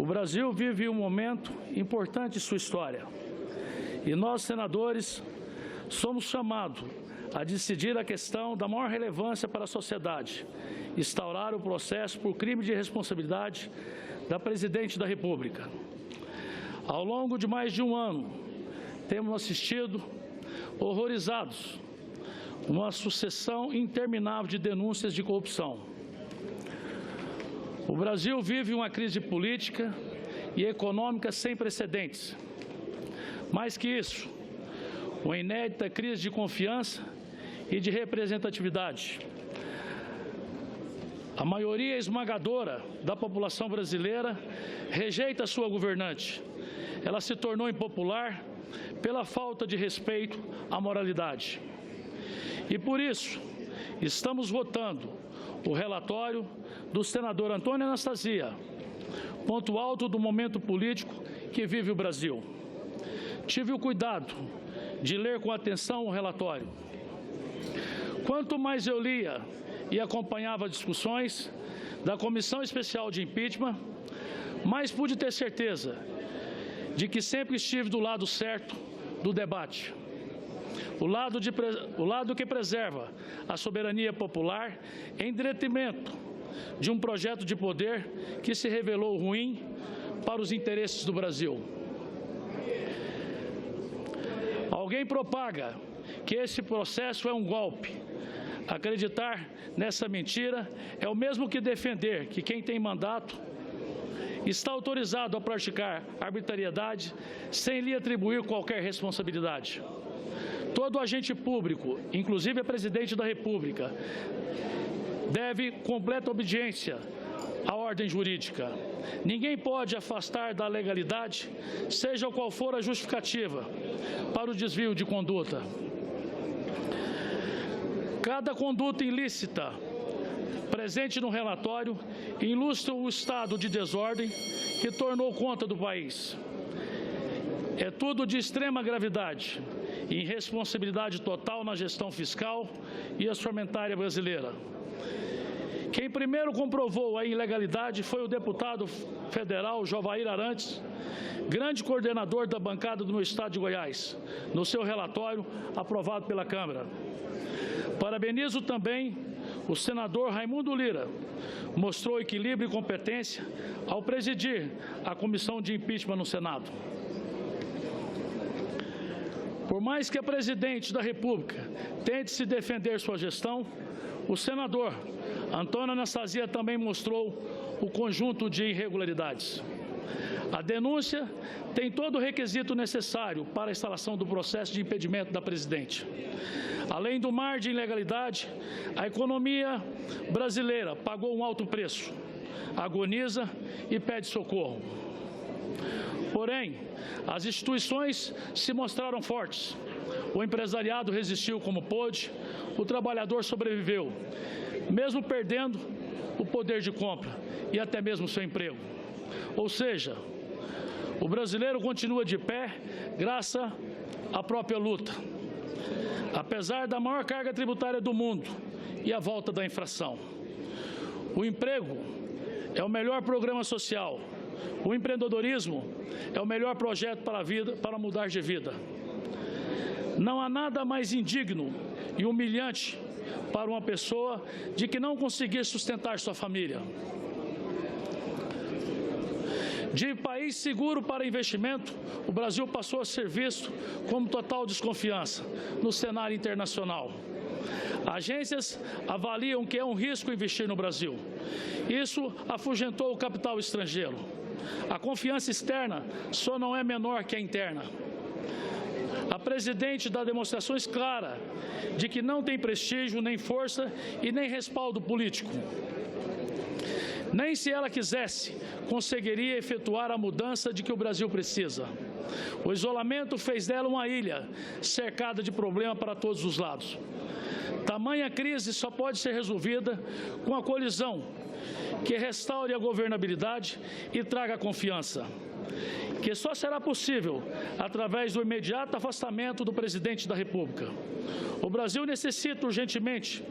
O Brasil vive um momento importante em sua história e nós, senadores, somos chamados a decidir a questão da maior relevância para a sociedade, instaurar o processo por crime de responsabilidade da Presidente da República. Ao longo de mais de um ano, temos assistido, horrorizados, uma sucessão interminável de denúncias de corrupção. O Brasil vive uma crise política e econômica sem precedentes. Mais que isso, uma inédita crise de confiança e de representatividade. A maioria esmagadora da população brasileira rejeita sua governante. Ela se tornou impopular pela falta de respeito à moralidade. E por isso, estamos votando o relatório do senador Antônio Anastasia, ponto alto do momento político que vive o Brasil. Tive o cuidado de ler com atenção o relatório. Quanto mais eu lia e acompanhava as discussões da Comissão Especial de Impeachment, mais pude ter certeza de que sempre estive do lado certo do debate. O lado que preserva a soberania popular em detrimento de um projeto de poder que se revelou ruim para os interesses do Brasil. Alguém propaga que esse processo é um golpe. Acreditar nessa mentira é o mesmo que defender que quem tem mandato está autorizado a praticar arbitrariedade sem lhe atribuir qualquer responsabilidade. Todo agente público, inclusive a Presidente da República, deve completa obediência à ordem jurídica. Ninguém pode afastar da legalidade, seja qual for a justificativa, para o desvio de conduta. Cada conduta ilícita presente no relatório ilustra o estado de desordem que tornou conta do país. É tudo de extrema gravidade e irresponsabilidade total na gestão fiscal e orçamentária brasileira. Quem primeiro comprovou a ilegalidade foi o deputado federal Jovair Arantes, grande coordenador da bancada do meu estado de Goiás, no seu relatório aprovado pela Câmara. Parabenizo também o senador Raimundo Lira, mostrou equilíbrio e competência ao presidir a Comissão de Impeachment no Senado. Por mais que a Presidente da República tente se defender sua gestão, o senador Antônio Anastasia também mostrou o conjunto de irregularidades. A denúncia tem todo o requisito necessário para a instalação do processo de impedimento da Presidente. Além do mar de ilegalidade, a economia brasileira pagou um alto preço, agoniza e pede socorro. Porém, as instituições se mostraram fortes. O empresariado resistiu como pôde, o trabalhador sobreviveu, mesmo perdendo o poder de compra e até mesmo seu emprego. Ou seja, o brasileiro continua de pé graças à própria luta. Apesar da maior carga tributária do mundo e a volta da inflação. O emprego é o melhor programa social. O empreendedorismo é o melhor projeto para a vida, para mudar de vida. Não há nada mais indigno e humilhante para uma pessoa de que não conseguir sustentar sua família. De país seguro para investimento, o Brasil passou a ser visto como total desconfiança no cenário internacional. Agências avaliam que é um risco investir no Brasil. Isso afugentou o capital estrangeiro. A confiança externa só não é menor que a interna. A Presidente dá demonstrações claras de que não tem prestígio, nem força e nem respaldo político. Nem se ela quisesse, conseguiria efetuar a mudança de que o Brasil precisa. O isolamento fez dela uma ilha, cercada de problemas para todos os lados. Tamanha crise só pode ser resolvida com a colisão que restaure a governabilidade e traga confiança, que só será possível através do imediato afastamento do Presidente da República. O Brasil necessita urgentemente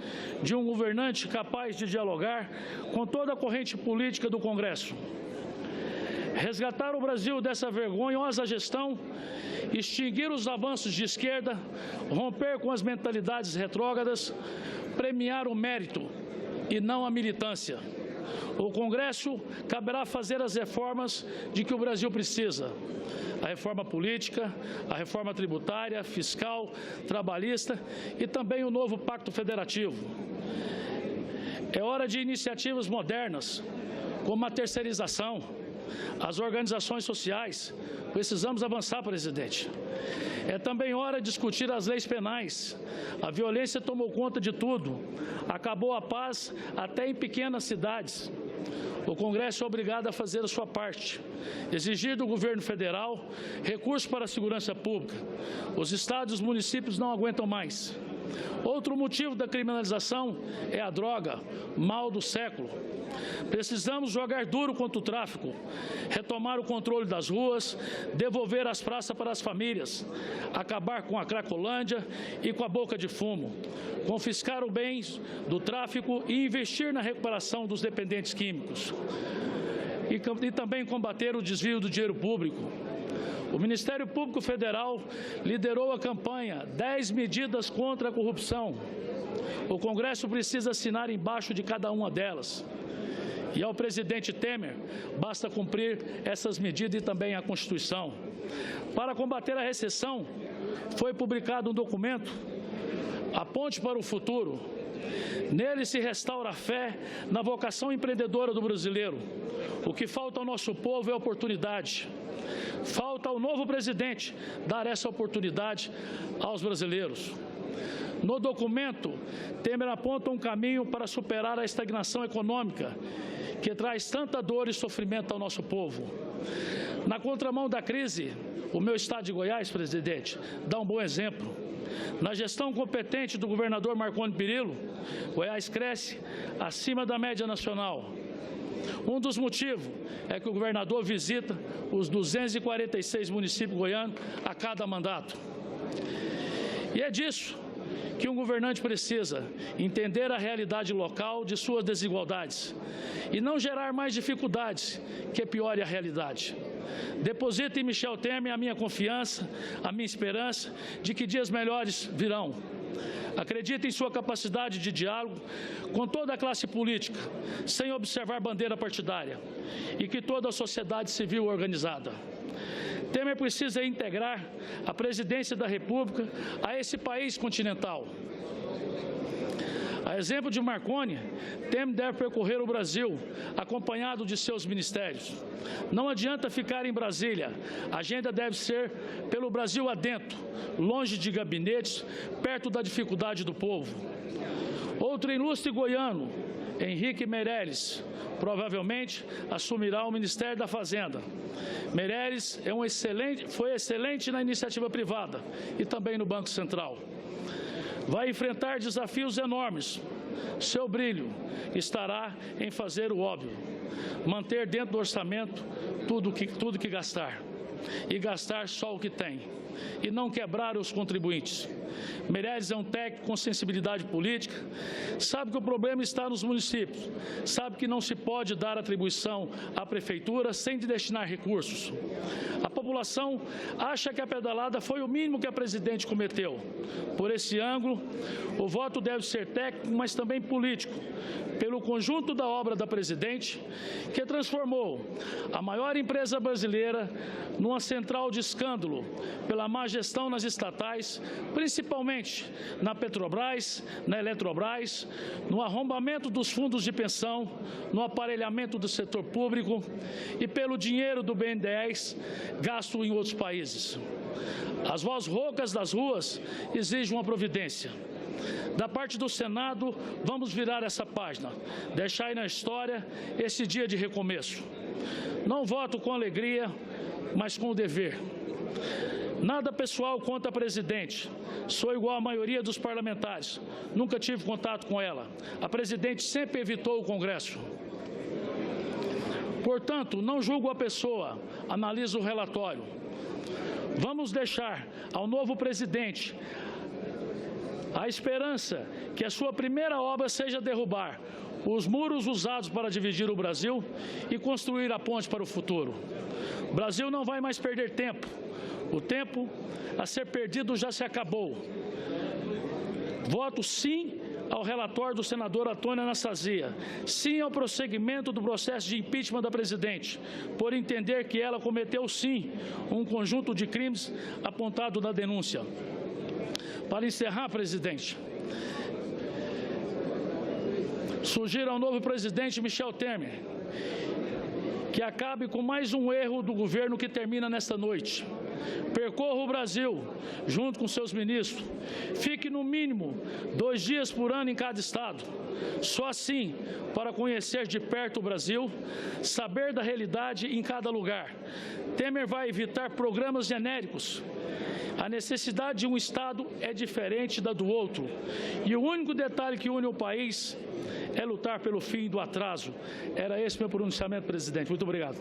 de um governante capaz de dialogar com toda a corrente política do Congresso, resgatar o Brasil dessa vergonhosa gestão, extinguir os avanços de esquerda, romper com as mentalidades retrógradas, premiar o mérito e não a militância. O Congresso caberá fazer as reformas de que o Brasil precisa. A reforma política, a reforma tributária, fiscal, trabalhista e também o novo Pacto Federativo. É hora de iniciativas modernas, como a terceirização, as organizações sociais. Precisamos avançar, presidente. É também hora de discutir as leis penais. A violência tomou conta de tudo. Acabou a paz até em pequenas cidades. O Congresso é obrigado a fazer a sua parte, exigir do governo federal recursos para a segurança pública. Os estados e os municípios não aguentam mais. Outro motivo da criminalização é a droga, mal do século. Precisamos jogar duro contra o tráfico, retomar o controle das ruas, devolver as praças para as famílias, acabar com a Cracolândia e com a boca de fumo, confiscar os bens do tráfico e investir na recuperação dos dependentes químicos. E também combater o desvio do dinheiro público. O Ministério Público Federal liderou a campanha 10 medidas contra a corrupção. O Congresso precisa assinar embaixo de cada uma delas. E ao presidente Temer, basta cumprir essas medidas e também a Constituição. Para combater a recessão, foi publicado um documento, A Ponte para o Futuro. Nele se restaura a fé na vocação empreendedora do brasileiro. O que falta ao nosso povo é oportunidade. Falta ao novo presidente dar essa oportunidade aos brasileiros. No documento, Temer aponta um caminho para superar a estagnação econômica, que traz tanta dor e sofrimento ao nosso povo. Na contramão da crise, o meu estado de Goiás, presidente, dá um bom exemplo. Na gestão competente do governador Marconi Perillo, Goiás cresce acima da média nacional. Um dos motivos é que o governador visita os 246 municípios goianos a cada mandato. E é disso que um governante precisa: entender a realidade local de suas desigualdades e não gerar mais dificuldades que piore a realidade. Deposito em Michel Temer a minha confiança, a minha esperança de que dias melhores virão. Acredito em sua capacidade de diálogo com toda a classe política, sem observar bandeira partidária, e que toda a sociedade civil organizada. Temer precisa integrar a presidência da República a esse país continental. A exemplo de Marconi, Temer deve percorrer o Brasil, acompanhado de seus ministérios. Não adianta ficar em Brasília, a agenda deve ser pelo Brasil adentro, longe de gabinetes, perto da dificuldade do povo. Outro ilustre goiano, Henrique Meirelles, provavelmente assumirá o Ministério da Fazenda. Meirelles foi excelente na iniciativa privada e também no Banco Central. Vai enfrentar desafios enormes. Seu brilho estará em fazer o óbvio, manter dentro do orçamento tudo que gastar, e gastar só o que tem, e não quebrar os contribuintes. Meirelles é um técnico com sensibilidade política, sabe que o problema está nos municípios, sabe que não se pode dar atribuição à prefeitura sem destinar recursos. A população acha que a pedalada foi o mínimo que a presidente cometeu. Por esse ângulo, o voto deve ser técnico, mas também político, pelo conjunto da obra da presidente, que transformou a maior empresa brasileira numa central de escândalo pela má gestão nas estatais, principalmente na Petrobras, na Eletrobras, no arrombamento dos fundos de pensão, no aparelhamento do setor público e pelo dinheiro do BNDES gasto em outros países. As vozes roucas das ruas exigem uma providência. Da parte do Senado, vamos virar essa página, deixar aí na história esse dia de recomeço. Não voto com alegria, mas com o dever. Nada pessoal contra a presidente. Sou igual à maioria dos parlamentares. Nunca tive contato com ela. A presidente sempre evitou o Congresso. Portanto, não julgo a pessoa, analiso o relatório. Vamos deixar ao novo presidente a esperança que a sua primeira obra seja derrubar os muros usados para dividir o Brasil e construir a ponte para o futuro. O Brasil não vai mais perder tempo. O tempo a ser perdido já se acabou. Voto sim ao relatório do senador Antônio Anastasia, sim ao prosseguimento do processo de impeachment da presidente, por entender que ela cometeu, sim, um conjunto de crimes apontado na denúncia. Para encerrar, presidente, sugiro ao novo presidente Michel Temer que acabe com mais um erro do governo que termina nesta noite. Percorra o Brasil junto com seus ministros. Fique no mínimo 2 dias por ano em cada estado. Só assim, para conhecer de perto o Brasil, saber da realidade em cada lugar. Temer vai evitar programas genéricos. A necessidade de um estado é diferente da do outro. E o único detalhe que une o país é lutar pelo fim do atraso. Era esse meu pronunciamento, presidente. Muito obrigado.